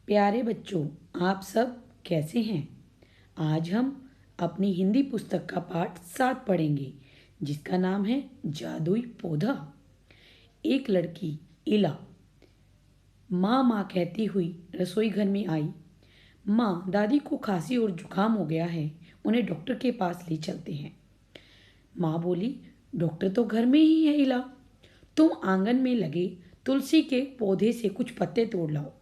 प्यारे बच्चों, आप सब कैसे हैं? आज हम अपनी हिंदी पुस्तक का पाठ 7 पढ़ेंगे, जिसका नाम है जादुई पौधा। एक लड़की इला माँ माँ कहती हुई रसोई घर में आई। माँ, दादी को खांसी और जुकाम हो गया है, उन्हें डॉक्टर के पास ले चलते हैं। माँ बोली, डॉक्टर तो घर में ही है इला। तुम आंगन में लगे तुलसी के पौधे से कुछ पत्ते तोड़ लाओ।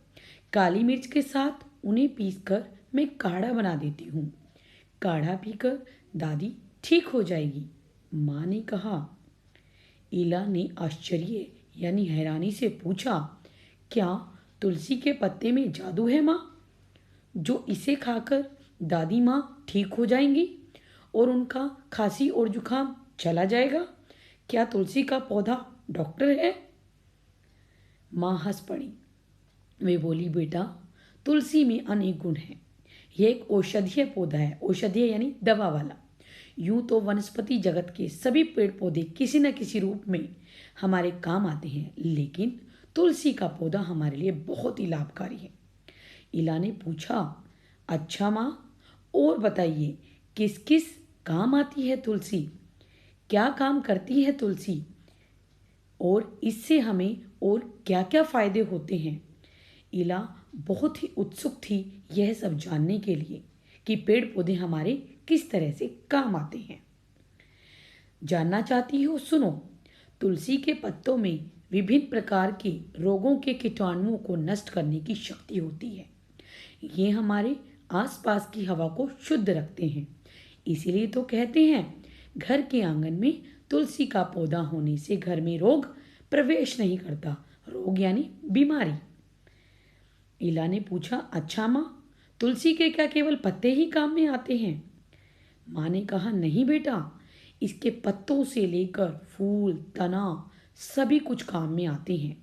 काली मिर्च के साथ उन्हें पीसकर मैं काढ़ा बना देती हूँ। काढ़ा पीकर दादी ठीक हो जाएगी, माँ ने कहा। इला ने आश्चर्य यानी हैरानी से पूछा, क्या तुलसी के पत्ते में जादू है माँ, जो इसे खाकर दादी माँ ठीक हो जाएंगी और उनका खांसी और जुकाम चला जाएगा? क्या तुलसी का पौधा डॉक्टर है? माँ हंस पड़ी। वे बोली, बेटा, तुलसी में अनेक गुण हैं। यह एक औषधीय पौधा है। औषधीय यानी दवा वाला। यूं तो वनस्पति जगत के सभी पेड़ पौधे किसी न किसी रूप में हमारे काम आते हैं, लेकिन तुलसी का पौधा हमारे लिए बहुत ही लाभकारी है। इला ने पूछा, अच्छा माँ, और बताइए किस किस काम आती है तुलसी? क्या काम करती है तुलसी और इससे हमें और क्या क्या फायदे होते हैं? इला बहुत ही उत्सुक थी यह सब जानने के लिए कि पेड़ पौधे हमारे किस तरह से काम आते हैं। जानना चाहती हो? सुनो। तुलसी के पत्तों में विभिन्न प्रकार के रोगों के कीटाणुओं को नष्ट करने की शक्ति होती है। ये हमारे आसपास की हवा को शुद्ध रखते हैं। इसीलिए तो कहते हैं, घर के आंगन में तुलसी का पौधा होने से घर में रोग प्रवेश नहीं करता। रोग यानी बीमारी। इला ने पूछा, अच्छा माँ, तुलसी के क्या केवल पत्ते ही काम में आते हैं? माँ ने कहा, नहीं बेटा, इसके पत्तों से लेकर फूल, तना सभी कुछ काम में आते हैं।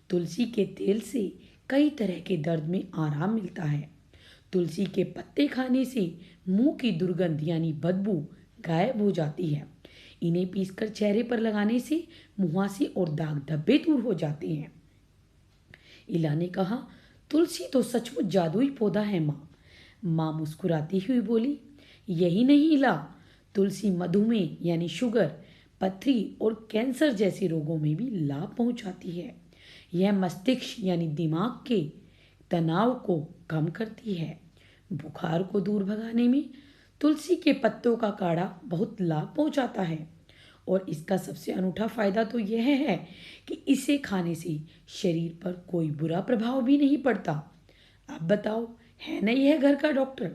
तुलसी के तेल से कई तरह के दर्द में आराम मिलता है। तुलसी के पत्ते खाने से मुंह की दुर्गंध यानी बदबू गायब हो जाती है। इन्हें पीसकर चेहरे पर लगाने से मुहासे और दाग धब्बे दूर हो जाते हैं। इला ने कहा, तुलसी तो सचमुच जादुई पौधा है माँ। माँ मुस्कुराती हुई बोली, यही नहीं इला, तुलसी मधुमेह यानी शुगर, पथरी और कैंसर जैसे रोगों में भी लाभ पहुंचाती है। यह मस्तिष्क यानी दिमाग के तनाव को कम करती है। बुखार को दूर भगाने में तुलसी के पत्तों का काढ़ा बहुत लाभ पहुंचाता है। और इसका सबसे अनूठा फायदा तो यह है कि इसे खाने से शरीर पर कोई बुरा प्रभाव भी नहीं पड़ता। अब बताओ, है ना यह घर का डॉक्टर?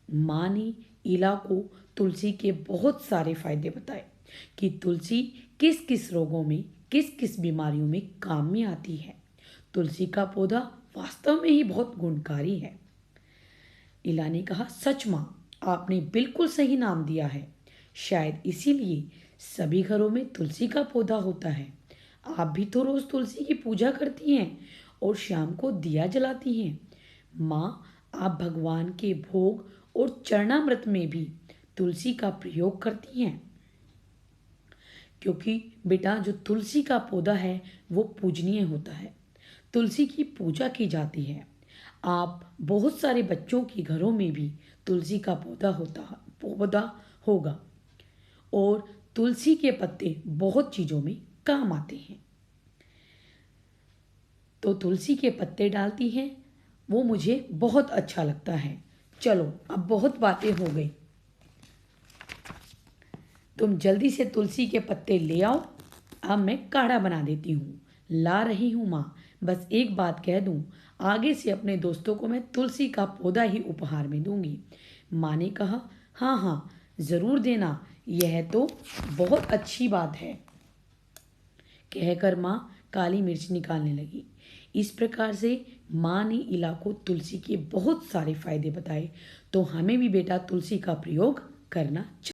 माँ ने इला को तुलसी के बहुत सारे फायदे बताए कि तुलसी किस किस रोगों में, किस किस बीमारियों में काम में आती है। तुलसी का पौधा वास्तव में ही बहुत गुणकारी है। इला ने कहा, सच माँ, आपने बिल्कुल सही नाम दिया है। शायद इसीलिए सभी घरों में तुलसी का पौधा होता है। आप भी तो रोज तुलसी की पूजा करती हैं और शाम को दिया जलाती हैं। माँ, आप भगवान के भोग और चरणामृत में भी तुलसी का प्रयोग करती हैं, क्योंकि बेटा जो तुलसी का पौधा है वो पूजनीय होता है। तुलसी की पूजा की जाती है। आप बहुत सारे बच्चों के घरों में भी तुलसी का पौधा होगा और तुलसी के पत्ते बहुत चीज़ों में काम आते हैं। तो तुलसी के पत्ते डालती हैं, वो मुझे बहुत अच्छा लगता है। चलो, अब बहुत बातें हो गई, तुम जल्दी से तुलसी के पत्ते ले आओ। अब मैं काढ़ा बना देती हूँ। ला रही हूँ माँ। बस एक बात कह दूँ, आगे से अपने दोस्तों को मैं तुलसी का पौधा ही उपहार में दूंगी। माँ ने कहा, हाँ हाँ, ज़रूर देना, यह तो बहुत अच्छी बात है। कहकर माँ काली मिर्च निकालने लगी। इस प्रकार से माँ ने इला को तुलसी के बहुत सारे फायदे बताए। तो हमें भी बेटा तुलसी का प्रयोग करना चाहिए।